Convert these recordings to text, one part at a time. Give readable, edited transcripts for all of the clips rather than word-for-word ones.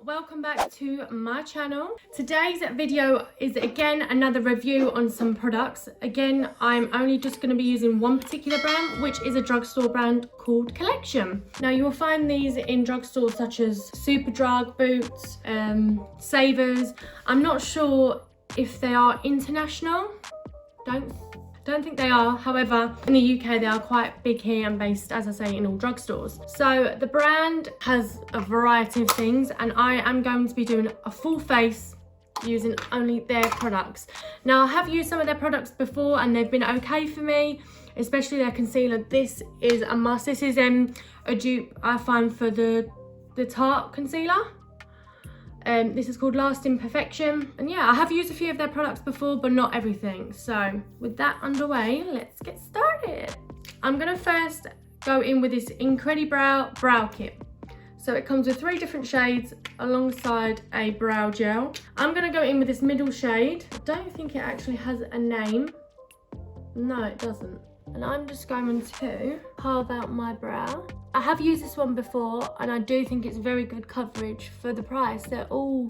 welcome back to my channel. Today's video is again another review on some products. Again, I'm only just going to be using one particular brand, which is a drugstore brand called Collection. Now you will find these in drugstores such as Superdrug, Boots, Savers. I'm not sure if they are international. Don't think they are. However, in the UK they are quite big here and based, as I say, in all drugstores. So the brand has a variety of things, and I am going to be doing a full face using only their products. Now I have used some of their products before and they've been okay for me, especially their concealer. This is a must. This is a dupe I find for the Tarte concealer. This is called Lasting Perfection, and yeah, I have used a few of their products before, but not everything. So with that underway, let's get started. I'm gonna first go in with this Incredibrow brow kit. So it comes with 3 different shades alongside a brow gel. I'm gonna go in with this middle shade. I don't think it actually has a name. No, it doesn't. And I'm just going to carve out my brow. I have used this one before and I do think it's very good coverage for the price. They're all,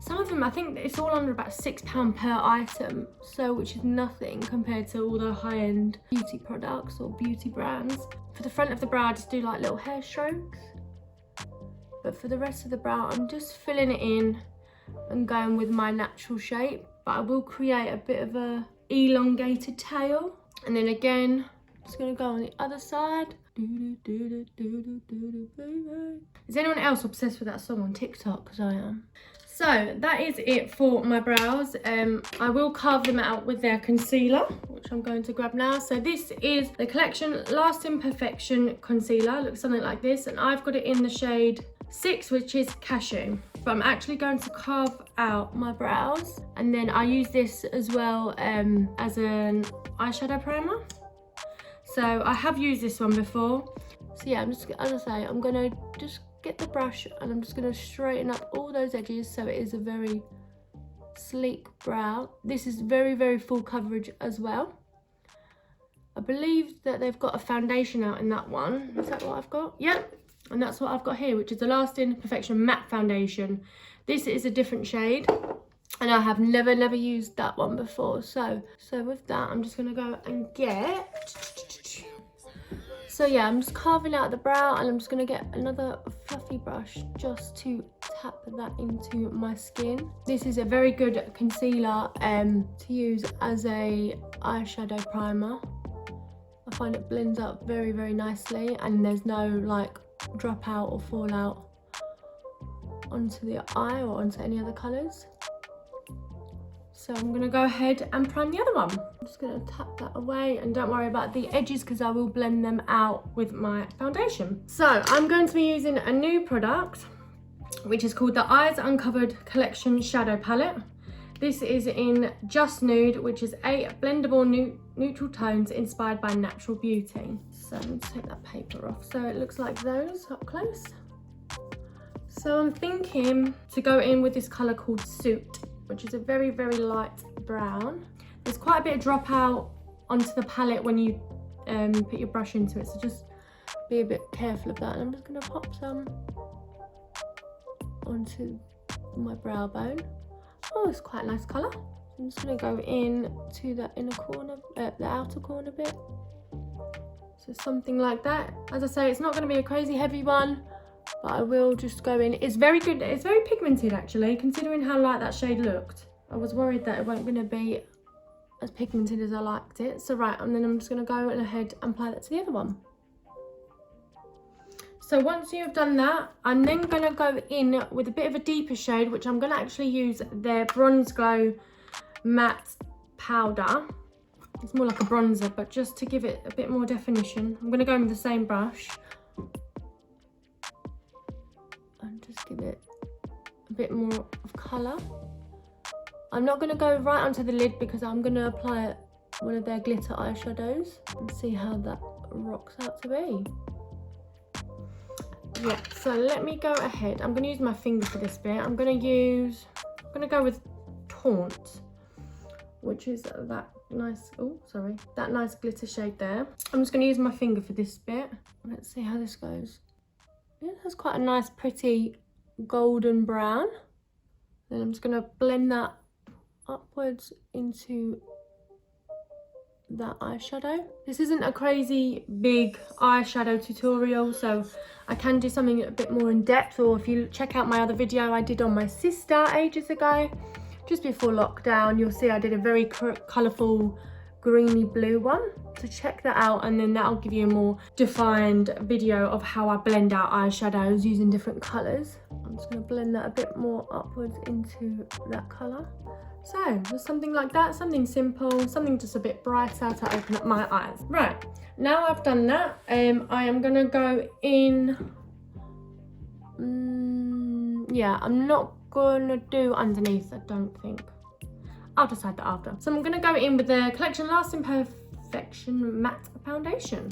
some of them, I think it's all under about £6 per item, so which is nothing compared to all the high-end beauty products or beauty brands. For the front of the brow, I just do like little hair strokes. But for the rest of the brow, I'm just filling it in and going with my natural shape. But I will create a bit of a elongated tail. And then again, just gonna go on the other side. Is anyone else obsessed with that song on TikTok? Because I am. So that is it for my brows. I will carve them out with their concealer, which I'm going to grab now. So this is the Collection Lasting Perfection concealer. Looks something like this, and I've got it in the shade 6, which is Cashew. But I'm actually going to carve out my brows, and then I use this as well as an eyeshadow primer. So I have used this one before. So yeah, I'm just, as I say, I'm gonna just get the brush and I'm just gonna straighten up all those edges so it is a very sleek brow. This is very, very full coverage as well. I believe that they've got a foundation out in that one. Is that what I've got? Yep. And that's what I've got here, which is the Lasting Perfection Matte Foundation. This is a different shade, and I have never used that one before. So with that, I'm just gonna go and get. So yeah, I'm just carving out the brow, and I'm just gonna get another fluffy brush just to tap that into my skin. This is a very good concealer to use as a eyeshadow primer. I find it blends up very, very nicely, and there's no like drop out or fall out onto the eye or onto any other colours. So I'm going to go ahead and prime the other one. I'm just going to tap that away, and don't worry about the edges because I will blend them out with my foundation. So I'm going to be using a new product, which is called the Eyes Uncovered Collection Shadow Palette. This is in Just Nude, which is 8 blendable neutral tones inspired by natural beauty. So I'm going to take that paper off. So it looks like those up close. So I'm thinking to go in with this colour called Suit, which is a very, very light brown. There's quite a bit of drop out onto the palette when you put your brush into it, so just be a bit careful of that. And I'm just going to pop some onto my brow bone. Oh, it's quite a nice colour. I'm just going to go in to the inner corner, the outer corner bit. So something like that. As I say, it's not going to be a crazy heavy one, but I will just go in. It's very good. It's very pigmented actually, considering how light that shade looked. I was worried that it wasn't going to be as pigmented as I liked it. So right, and then I'm just going to go ahead and apply that to the other one. So once you've done that, I'm then going to go in with a bit of a deeper shade, which I'm going to actually use their Bronze Glow Matte Powder. It's more like a bronzer, but just to give it a bit more definition, I'm going to go in with the same brush and just give it a bit more of colour. I'm not going to go right onto the lid because I'm going to apply one of their glitter eyeshadows and see how that rocks out to be. Yeah, so let me go ahead. I'm going to use my finger for this bit. I'm going to go with Taunt, which is that nice, that nice glitter shade there. I'm just going to use my finger for this bit. Let's see how this goes. It has quite a nice, pretty golden brown. Then I'm just going to blend that upwards into that eyeshadow. This isn't a crazy big eyeshadow tutorial, so I can do something a bit more in depth, or if you check out my other video I did on my sister ages ago, just before lockdown, you'll see I did a very colourful greeny blue one. So check that out, and then that'll give you a more defined video of how I blend out eyeshadows using different colours. I'm just going to blend that a bit more upwards into that colour. So just something like that, something simple, something just a bit brighter to open up my eyes. Right, now I've done that, I am going to go in, yeah, I'm not going to do underneath, I don't think. I'll decide that after. So I'm going to go in with the Collection Lasting Perfection Matte Foundation.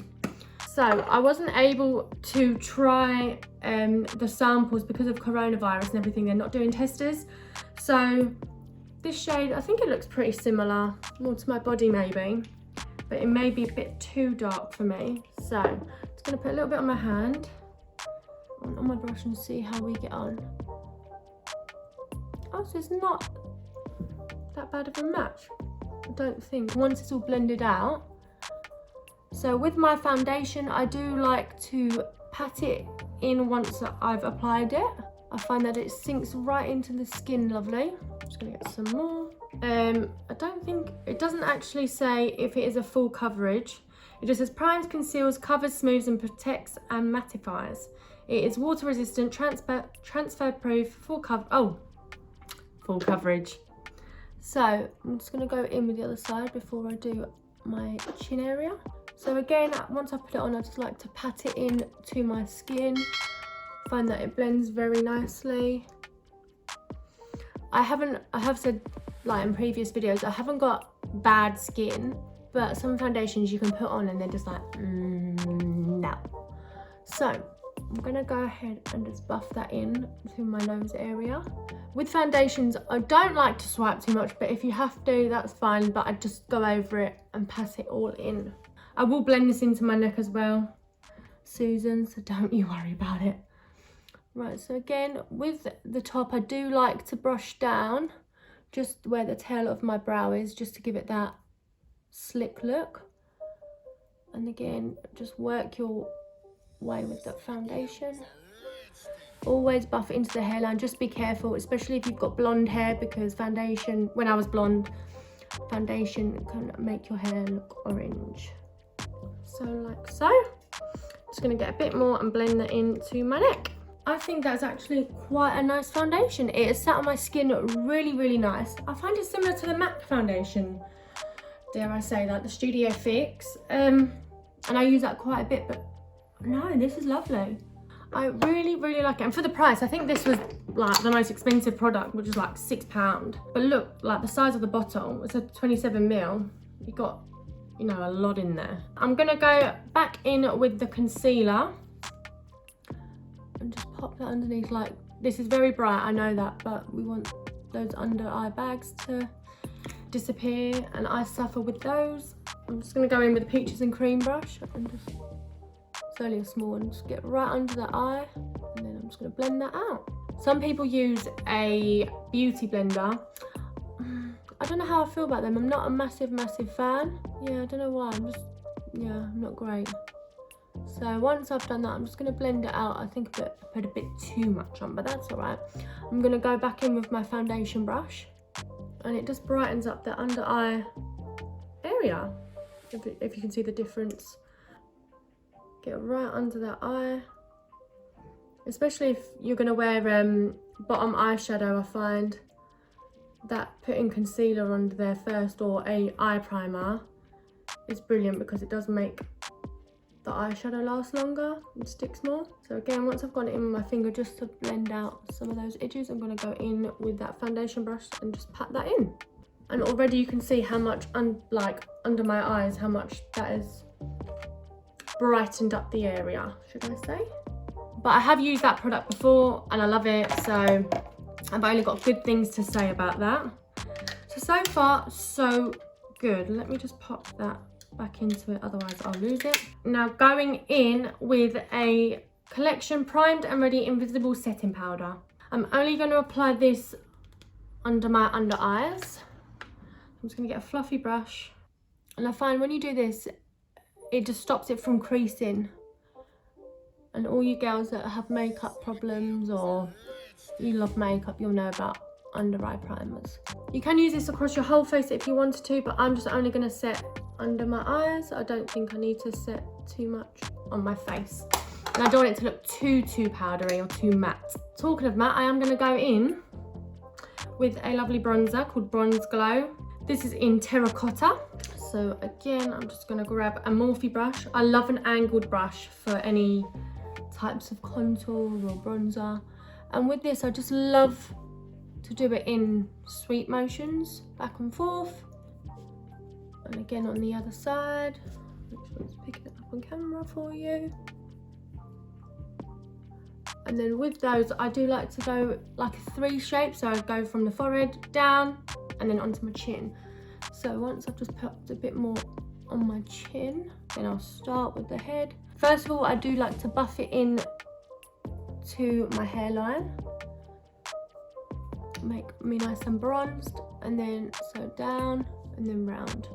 So I wasn't able to try the samples because of coronavirus and everything. They're not doing testers. So this shade, I think it looks pretty similar, more to my body maybe, but it may be a bit too dark for me. So I'm just going to put a little bit on my hand, on my brush, and see how we get on. Oh, so it's not that bad of a match, I don't think, once it's all blended out. So with my foundation, I do like to pat it in once I've applied it. I find that it sinks right into the skin lovely. I'm just gonna get some more. I don't think, it doesn't actually say if it is a full coverage. It just says primes, conceals, covers, smooths and protects and mattifies. It is water resistant, transfer proof, full coverage. So I'm just going to go in with the other side before I do my chin area. So again, once I put it on, I just like to pat it in to my skin. Find that it blends very nicely. I have said, like in previous videos, I haven't got bad skin, but some foundations you can put on and they're just like, no. So I'm going to go ahead and just buff that in to my nose area. With foundations, I don't like to swipe too much, but if you have to, that's fine, but I just go over it and pat it all in. I will blend this into my neck as well, Susan, so don't you worry about it. Right, so again, with the top, I do like to brush down just where the tail of my brow is, just to give it that slick look. And again, just work your way with that foundation. Always buff it into the hairline. Just be careful, especially if you've got blonde hair, because foundation, when I was blonde, foundation can make your hair look orange. So like so. Just going to get a bit more and blend that into my neck. I think that's actually quite a nice foundation. It has sat on my skin really, really nice. I find it similar to the MAC foundation, dare I say, like the Studio Fix. And I use that quite a bit, but no, this is lovely. I really, really like it. And for the price, I think this was like the most expensive product, which is like £6. But look, like the size of the bottle, it's a 27ml. You got, you know, a lot in there. I'm gonna go back in with the concealer and just pop that underneath. Like, this is very bright, I know that, but we want those under eye bags to disappear, and I suffer with those. I'm just gonna go in with the Peaches and Cream brush and just, it's only a small one, just get right under the eye, and then I'm just going to blend that out. Some people use a beauty blender. I don't know how I feel about them. I'm not a massive fan. Yeah, I don't know why. I'm not great. So once I've done that, I'm just going to blend it out. I think I put a bit too much on, but that's all right. I'm going to go back in with my foundation brush, and it just brightens up the under eye area, if you can see the difference. Get right under that eye, especially if you're going to wear bottom eyeshadow. I find that putting concealer under there first, or a eye primer, is brilliant because it does make the eyeshadow last longer and sticks more. So again, once I've got it in with my finger just to blend out some of those edges, I'm going to go in with that foundation brush and just pat that in. And already you can see how much, like under my eyes, how much that is brightened up the area, should I say. But I have used that product before and I love it, so I've only got good things to say about that. So far so good. Let me just pop that back into it, otherwise I'll lose it. Now going in with a Collection Primed and Ready Invisible Setting Powder. I'm only going to apply this under my under eyes. I'm just going to get a fluffy brush. And I find when you do this, it just stops it from creasing. And all you girls that have makeup problems or you love makeup, you'll know about under eye primers. You can use this across your whole face if you wanted to, but I'm just only going to set under my eyes. I don't think I need to set too much on my face. And I don't want it to look too powdery or too matte. Talking of matte, I am going to go in with a lovely bronzer called Bronze Glow. This is in terracotta. So again, I'm just going to grab a Morphe brush. I love an angled brush for any types of contour or bronzer. And with this, I just love to do it in sweep motions, back and forth. And again on the other side. Make sure it's picking it up on camera for you. And then with those, I do like to go like a 3 shape. So I go from the forehead down and then onto my chin. So once I've just put a bit more on my chin, then I'll start with the head. First of all, I do like to buff it in to my hairline. Make me nice and bronzed, and then so down and then round.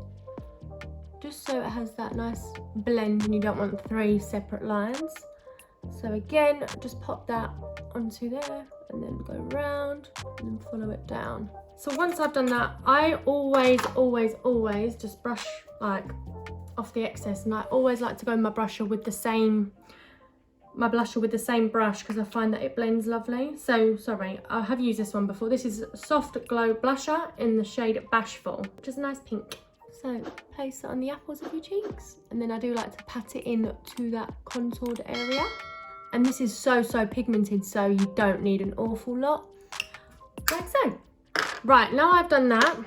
Just so it has that nice blend and you don't want 3 separate lines. So again, just pop that onto there and then go round and then follow it down. So once I've done that, I always just brush like off the excess, and I always like to go my blusher with the same brush because I find that it blends lovely. So sorry, I have used this one before. This is Soft Glow Blusher in the shade Bashful, which is a nice pink. So place it on the apples of your cheeks, and then I do like to pat it in to that contoured area. And this is so pigmented, so you don't need an awful lot, like so. Right, now I've done that,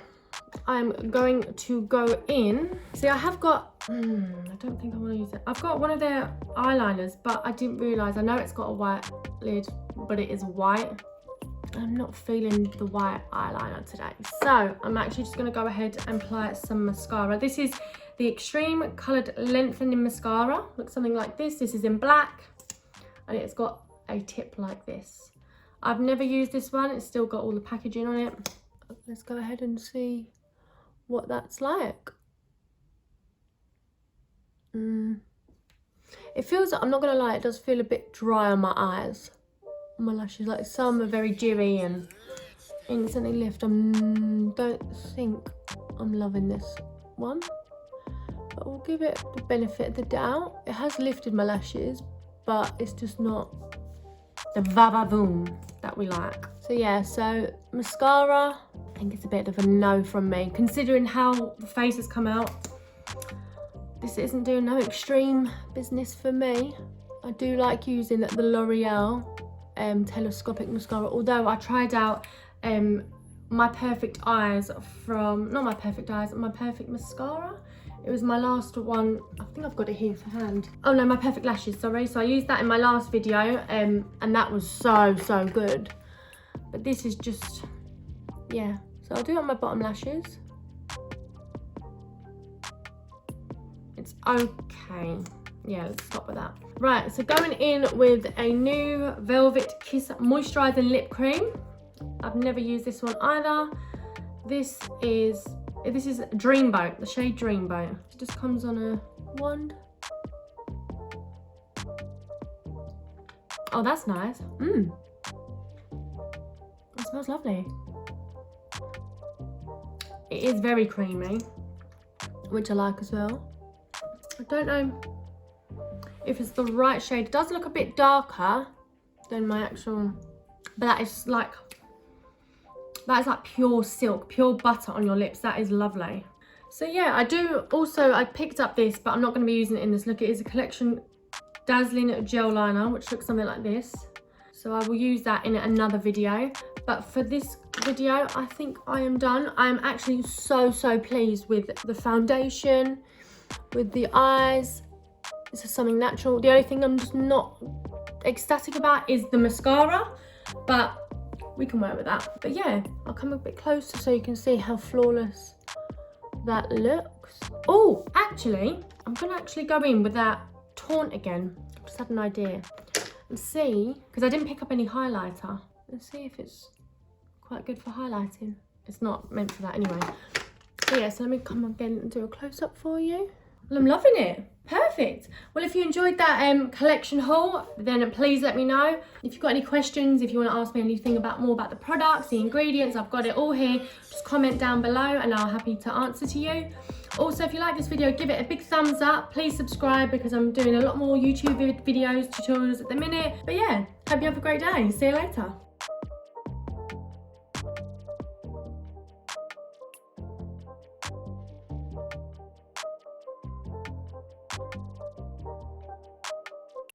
I'm going to go in. See, I have got, I don't think I want to use it. I've got one of their eyeliners, but I didn't realise. I know it's got a white lid, but it is white. I'm not feeling the white eyeliner today. So I'm actually just going to go ahead and apply some mascara. This is the Extreme Coloured Lengthening Mascara. Looks something like this. This is in black, and it's got a tip like this. I've never used this one. It's still got all the packaging on it. Let's go ahead and see what that's like. It feels, I'm not gonna lie, it does feel a bit dry on my eyes, on my lashes. Like some are very dewy and instantly lift. I don't think I'm loving this one, but we'll give it the benefit of the doubt. It has lifted my lashes, but it's just not the va-va-voom that we like. So yeah, so mascara, I think it's a bit of a no from me, considering how the face has come out. This isn't doing no extreme business for me. I do like using the L'Oreal telescopic mascara, although I tried out My Perfect Eyes from, not My Perfect Eyes, My Perfect Mascara. It was my last one. I think I've got it here for hand. Oh no, My Perfect Lashes, sorry. So I used that in my last video, and that was so good. But this is just, yeah. So I'll do it on my bottom lashes. It's okay. Yeah, let's stop with that. Right, so going in with a new Velvet Kiss Moisturising Lip Cream. I've never used this one either. This is Dreamboat, the shade Dreamboat. It just comes on a wand. Oh, that's nice. It smells lovely. It is very creamy, which I like as well. I don't know if it's the right shade. It does look a bit darker than my actual, but that is like pure silk, pure butter on your lips. That is lovely. So yeah, I picked up this, but I'm not going to be using it in this look. It is a Collection Dazzling Gel Liner, which looks something like this. So I will use that in another video. But for this video, I think I am done. I am actually so pleased with the foundation, with the eyes. This is something natural. The only thing I'm just not ecstatic about is the mascara, but we can work with that. But yeah, I'll come a bit closer so you can see how flawless that looks. Oh, actually, I'm gonna actually go in with that taunt again. I just had an idea. And see, because I didn't pick up any highlighter. Let's see if it's quite good for highlighting. It's not meant for that anyway. So yeah, so let me come again and do a close-up for you. Well, I'm loving it. Perfect. Well, if you enjoyed that collection haul, then please let me know. If you've got any questions, if you want to ask me anything more about the products, the ingredients, I've got it all here. Just comment down below and I'll be happy to answer to you. Also, if you like this video, give it a big thumbs up. Please subscribe because I'm doing a lot more YouTube videos, tutorials at the minute. But yeah, hope you have a great day. See you later.